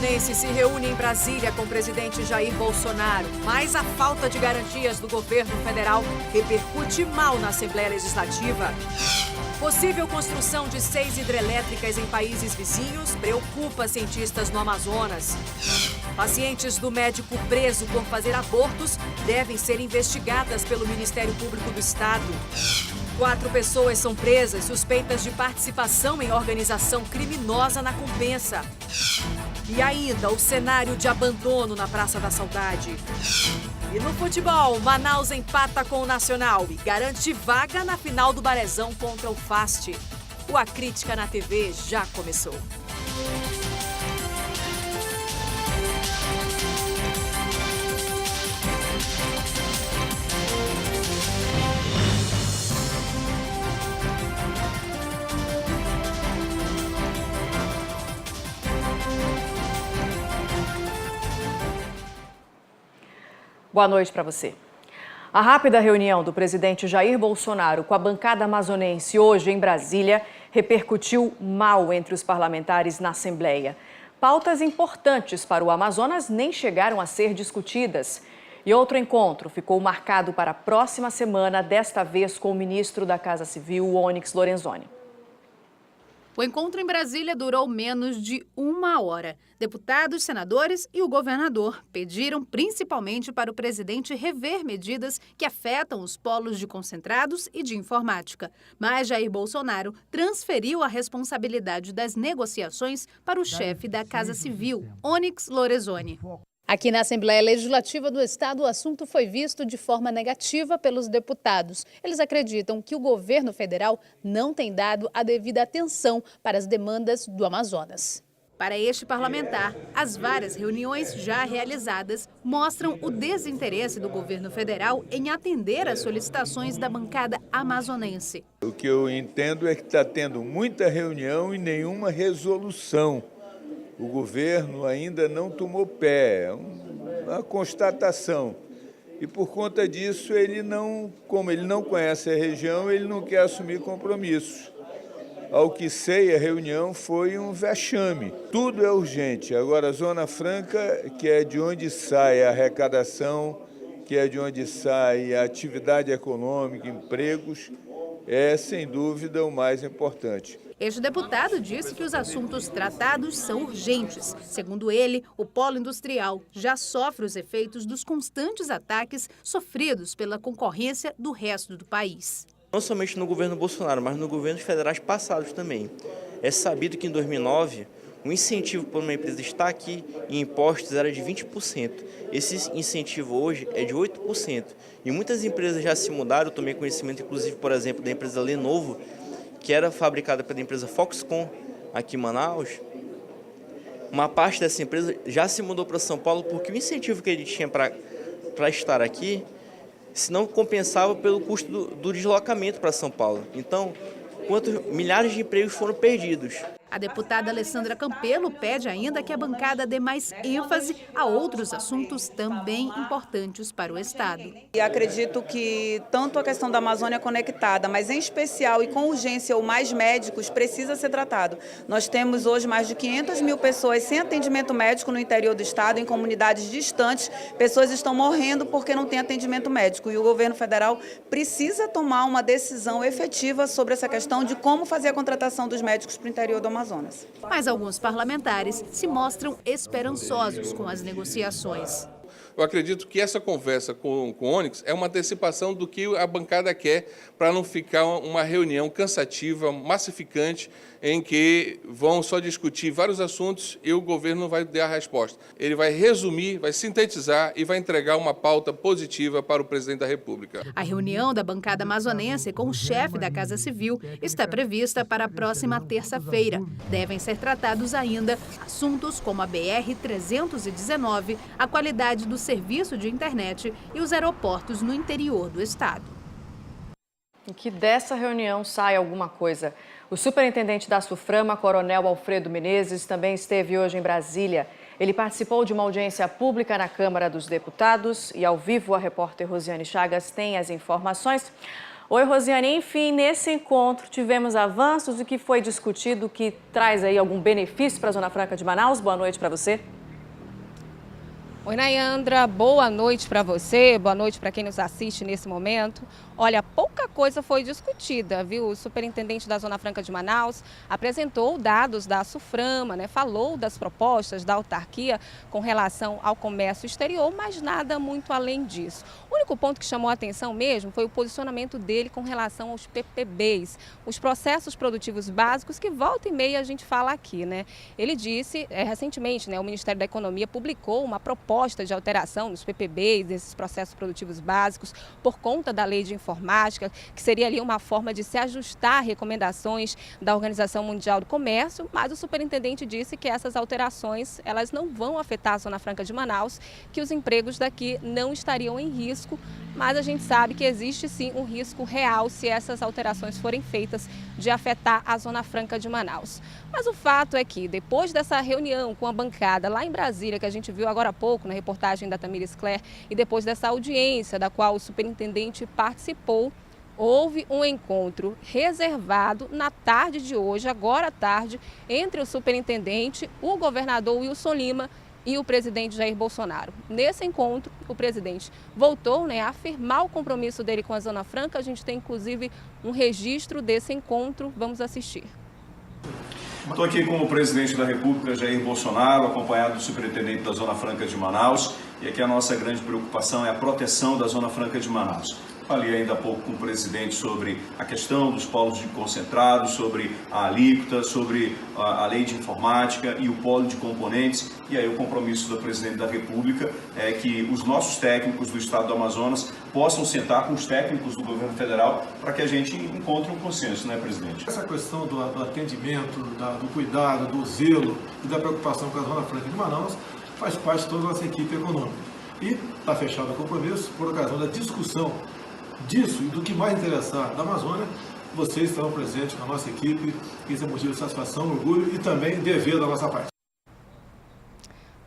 Amazonense se reúne em Brasília com o presidente Jair Bolsonaro. Mas a falta de garantias do governo federal repercute mal na Assembleia Legislativa. Possível construção de 6 hidrelétricas em países vizinhos preocupa cientistas no Amazonas. Pacientes do médico preso por fazer abortos devem ser investigadas pelo Ministério Público do Estado. 4 pessoas são presas suspeitas de participação em organização criminosa na Compensa. E ainda o cenário de abandono na Praça da Saudade. E no futebol, Manaus empata com o Nacional e garante vaga na final do Barezão contra o Fast. O A Crítica na TV já começou. Boa noite para você. A rápida reunião do presidente Jair Bolsonaro com a bancada amazonense hoje em Brasília repercutiu mal entre os parlamentares na Assembleia. Pautas importantes para o Amazonas nem chegaram a ser discutidas. E outro encontro ficou marcado para a próxima semana, desta vez com o ministro da Casa Civil, Onyx Lorenzoni. O encontro em Brasília durou menos de 1 hora. Deputados, senadores e o governador pediram principalmente para o presidente rever medidas que afetam os polos de concentrados e de informática. Mas Jair Bolsonaro transferiu a responsabilidade das negociações para o chefe da Casa Civil, Onyx Lorenzoni. Aqui na Assembleia Legislativa do Estado, o assunto foi visto de forma negativa pelos deputados. Eles acreditam que o governo federal não tem dado a devida atenção para as demandas do Amazonas. Para este parlamentar, as várias reuniões já realizadas mostram o desinteresse do governo federal em atender às solicitações da bancada amazonense. O que eu entendo é que está tendo muita reunião e nenhuma resolução. O governo ainda não tomou pé, é uma constatação. E por conta disso, como ele não conhece a região, ele não quer assumir compromissos. Ao que sei, a reunião foi um vexame. Tudo é urgente. Agora, a Zona Franca, que é de onde sai a arrecadação, que é de onde sai a atividade econômica, empregos, é, sem dúvida, o mais importante. Este deputado disse que os assuntos tratados são urgentes. Segundo ele, o polo industrial já sofre os efeitos dos constantes ataques sofridos pela concorrência do resto do país. Não somente no governo Bolsonaro, mas nos governos federais passados também. É sabido que em 2009, o incentivo para uma empresa estar aqui em impostos era de 20%. Esse incentivo hoje é de 8%. E muitas empresas já se mudaram, eu tomei conhecimento, inclusive, por exemplo, da empresa Lenovo, que era fabricada pela empresa Foxconn, aqui em Manaus. Uma parte dessa empresa já se mudou para São Paulo porque o incentivo que ele tinha para estar aqui se não compensava pelo custo do deslocamento para São Paulo. Então, milhares de empregos foram perdidos. A deputada Alessandra Campelo pede ainda que a bancada dê mais ênfase a outros assuntos também importantes para o Estado. E acredito que tanto a questão da Amazônia conectada, mas em especial e com urgência ou mais médicos, precisa ser tratado. Nós temos hoje mais de 500 mil pessoas sem atendimento médico no interior do Estado, em comunidades distantes. Pessoas estão morrendo porque não tem atendimento médico. E o governo federal precisa tomar uma decisão efetiva sobre essa questão de como fazer a contratação dos médicos para o interior do Amazonas. Mas alguns parlamentares se mostram esperançosos com as negociações. Eu acredito que essa conversa com o Onyx é uma antecipação do que a bancada quer, para não ficar uma reunião cansativa, massificante, em que vão só discutir vários assuntos e o governo não vai dar a resposta. Ele vai resumir, vai sintetizar e vai entregar uma pauta positiva para o presidente da República. A reunião da bancada amazonense com o chefe da Casa Civil está prevista para a próxima terça-feira. Devem ser tratados ainda assuntos como a BR-319, a qualidade do serviço de internet e os aeroportos no interior do estado. E que dessa reunião saia alguma coisa. O superintendente da SUFRAMA, Coronel Alfredo Menezes, também esteve hoje em Brasília. Ele participou de uma audiência pública na Câmara dos Deputados e, ao vivo, a repórter Rosiane Chagas tem as informações. Oi, Rosiane. Enfim, nesse encontro tivemos avanços. O que foi discutido que traz aí algum benefício para a Zona Franca de Manaus? Boa noite para você. Oi, Nayandra, boa noite para você, boa noite para quem nos assiste nesse momento. Olha, pouca coisa foi discutida, viu? O superintendente da Zona Franca de Manaus apresentou dados da SUFRAMA, né? Falou das propostas da autarquia com relação ao comércio exterior, mas nada muito além disso. O único ponto que chamou a atenção mesmo foi o posicionamento dele com relação aos PPBs, os processos produtivos básicos que volta e meia a gente fala aqui, né? Ele disse, recentemente, né, o Ministério da Economia publicou uma proposta de alteração nos PPBs, desses processos produtivos básicos, por conta da lei de informática, que seria ali uma forma de se ajustar a recomendações da Organização Mundial do Comércio, mas o superintendente disse que essas alterações, elas não vão afetar a Zona Franca de Manaus, que os empregos daqui não estariam em risco, mas a gente sabe que existe sim um risco real se essas alterações forem feitas de afetar a Zona Franca de Manaus. Mas o fato é que depois dessa reunião com a bancada lá em Brasília, que a gente viu agora há pouco na reportagem da Tamires Claire, e depois dessa audiência da qual o superintendente participou, houve um encontro reservado na tarde de hoje, agora à tarde, entre o superintendente, o governador Wilson Lima e o presidente Jair Bolsonaro. Nesse encontro, o presidente voltou, né, a afirmar o compromisso dele com a Zona Franca. A gente tem, inclusive, um registro desse encontro. Vamos assistir. Estou aqui com o presidente da República, Jair Bolsonaro, acompanhado do superintendente da Zona Franca de Manaus. E aqui a nossa grande preocupação é a proteção da Zona Franca de Manaus. Falei ainda há pouco com o presidente sobre a questão dos polos de concentrados, sobre a alíquota, sobre a lei de informática e o polo de componentes. E aí o compromisso do presidente da República é que os nossos técnicos do estado do Amazonas possam sentar com os técnicos do governo federal para que a gente encontre um consenso, né, presidente? Essa questão do atendimento, do cuidado, do zelo e da preocupação com a Zona Franca de Manaus faz parte de toda a nossa equipe econômica. E está fechado o compromisso por ocasião da discussão disso e do que mais interessar da Amazônia. Vocês estarão presentes com a nossa equipe, isso é motivo de satisfação, orgulho e também dever da nossa parte.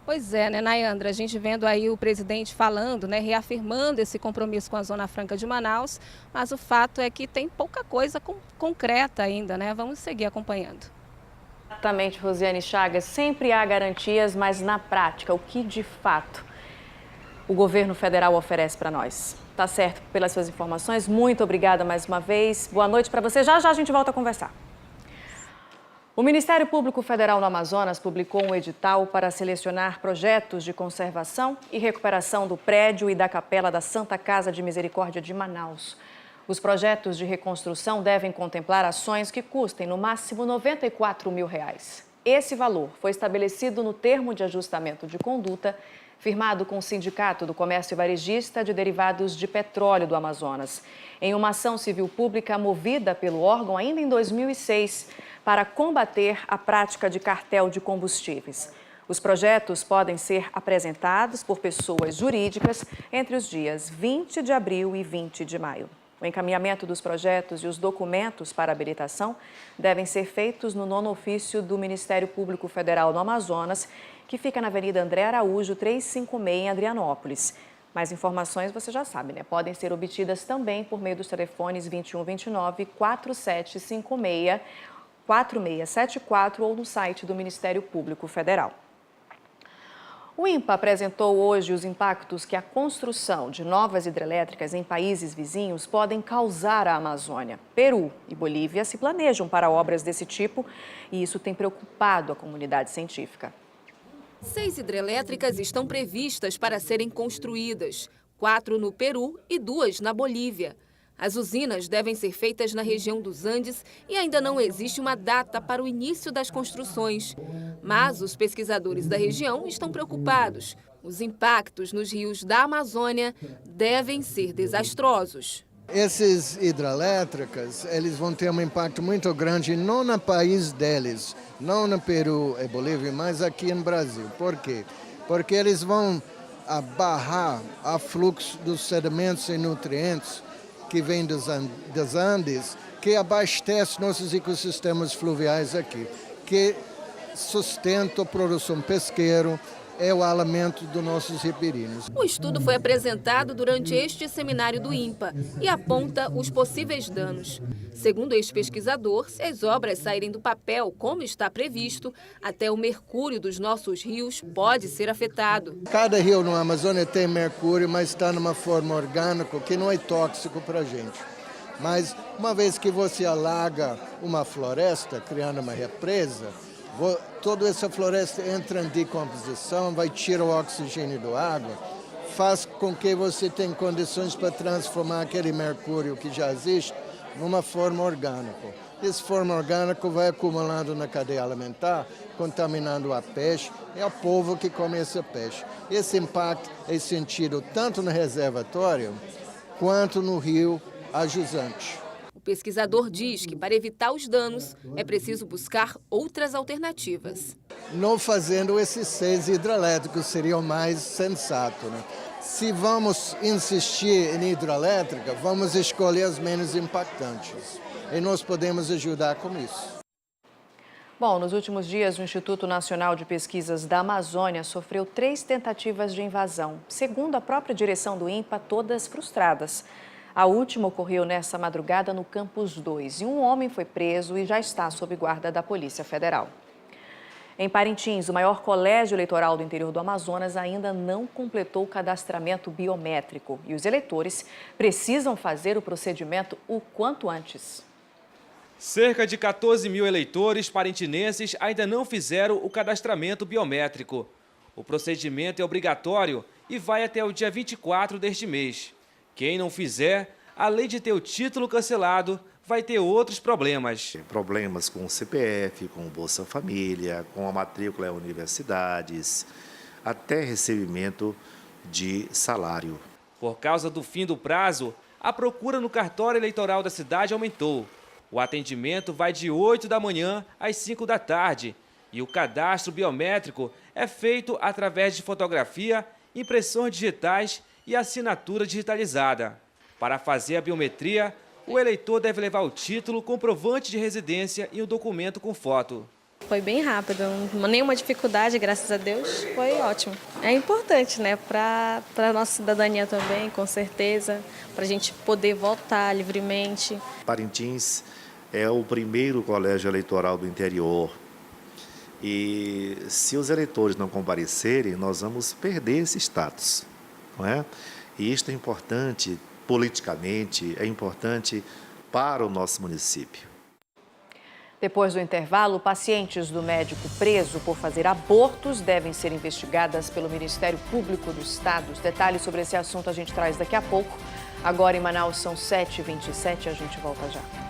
Pois é, né, Nayandra, a gente vendo aí o presidente falando, né, reafirmando esse compromisso com a Zona Franca de Manaus, mas o fato é que tem pouca coisa concreta ainda, né? Vamos seguir acompanhando. Exatamente, Rosiane Chagas, sempre há garantias, mas na prática, o que de fato o governo federal oferece para nós? Tá certo, pelas suas informações, muito obrigada mais uma vez, boa noite para você, já já a gente volta a conversar. O Ministério Público Federal no Amazonas publicou um edital para selecionar projetos de conservação e recuperação do prédio e da capela da Santa Casa de Misericórdia de Manaus. Os projetos de reconstrução devem contemplar ações que custem no máximo R$ 94 mil. Esse valor foi estabelecido no termo de ajustamento de conduta firmado com o Sindicato do Comércio Varejista de Derivados de Petróleo do Amazonas, em uma ação civil pública movida pelo órgão ainda em 2006 para combater a prática de cartel de combustíveis. Os projetos podem ser apresentados por pessoas jurídicas entre os dias 20 de abril e 20 de maio. O encaminhamento dos projetos e os documentos para habilitação devem ser feitos no 9º ofício do Ministério Público Federal no Amazonas, que fica na Avenida André Araújo, 356, em Adrianópolis. Mais informações você já sabe, né? Podem ser obtidas também por meio dos telefones 2129-4756, 4674 ou no site do Ministério Público Federal. O INPA apresentou hoje os impactos que a construção de novas hidrelétricas em países vizinhos podem causar à Amazônia. Peru e Bolívia se planejam para obras desse tipo e isso tem preocupado a comunidade científica. 6 hidrelétricas estão previstas para serem construídas, 4 no Peru e 2 na Bolívia. As usinas devem ser feitas na região dos Andes e ainda não existe uma data para o início das construções. Mas os pesquisadores da região estão preocupados. Os impactos nos rios da Amazônia devem ser desastrosos. Essas hidrelétricas, eles vão ter um impacto muito grande, não no país deles, não no Peru e Bolívia, mas aqui no Brasil. Por quê? Porque eles vão barrar o fluxo dos sedimentos e nutrientes que vêm dos Andes, que abastece nossos ecossistemas fluviais aqui, que sustenta a produção pesqueira, é o alimento dos nossos ribeirinhos. O estudo foi apresentado durante este seminário do INPA e aponta os possíveis danos. Segundo este pesquisador, se as obras saírem do papel como está previsto, até o mercúrio dos nossos rios pode ser afetado. Cada rio no Amazônia tem mercúrio, mas está numa forma orgânica que não é tóxico para a gente. Mas uma vez que você alaga uma floresta, criando uma represa, toda essa floresta entra em decomposição, vai tirar o oxigênio da água, faz com que você tenha condições para transformar aquele mercúrio que já existe numa forma orgânica. Essa forma orgânica vai acumulando na cadeia alimentar, contaminando a peixe, é o povo que come esse peixe. Esse impacto é sentido tanto no reservatório quanto no rio ajusante. O pesquisador diz que para evitar os danos é preciso buscar outras alternativas. Não fazendo esses 6 hidrelétricos seria o mais sensato, né? Se vamos insistir em hidrelétrica, vamos escolher as menos impactantes. E nós podemos ajudar com isso. Bom, nos últimos dias, o Instituto Nacional de Pesquisas da Amazônia sofreu 3 tentativas de invasão. Segundo a própria direção do INPA, todas frustradas. A última ocorreu nessa madrugada no Campus 2 e um homem foi preso e já está sob guarda da Polícia Federal. Em Parintins, o maior colégio eleitoral do interior do Amazonas ainda não completou o cadastramento biométrico e os eleitores precisam fazer o procedimento o quanto antes. Cerca de 14 mil eleitores parintinenses ainda não fizeram o cadastramento biométrico. O procedimento é obrigatório e vai até o dia 24 deste mês. Quem não fizer, além de ter o título cancelado, vai ter outros problemas. Problemas com o CPF, com o Bolsa Família, com a matrícula em universidades, até recebimento de salário. Por causa do fim do prazo, a procura no cartório eleitoral da cidade aumentou. O atendimento vai de 8 da manhã às 5 da tarde e o cadastro biométrico é feito através de fotografia, impressões digitais e assinatura digitalizada. Para fazer a biometria, o eleitor deve levar o título, comprovante de residência e um documento com foto. Foi bem rápido, nenhuma dificuldade, graças a Deus, foi ótimo. É importante, né, para a nossa cidadania também, com certeza, para a gente poder votar livremente. Parintins é o primeiro colégio eleitoral do interior e se os eleitores não comparecerem, nós vamos perder esse status. Não é? E isto é importante politicamente, é importante para o nosso município. Depois do intervalo, pacientes do médico preso por fazer abortos devem ser investigadas pelo Ministério Público do Estado. Os detalhes sobre esse assunto a gente traz daqui a pouco. Agora em Manaus são 7h27, a gente volta já.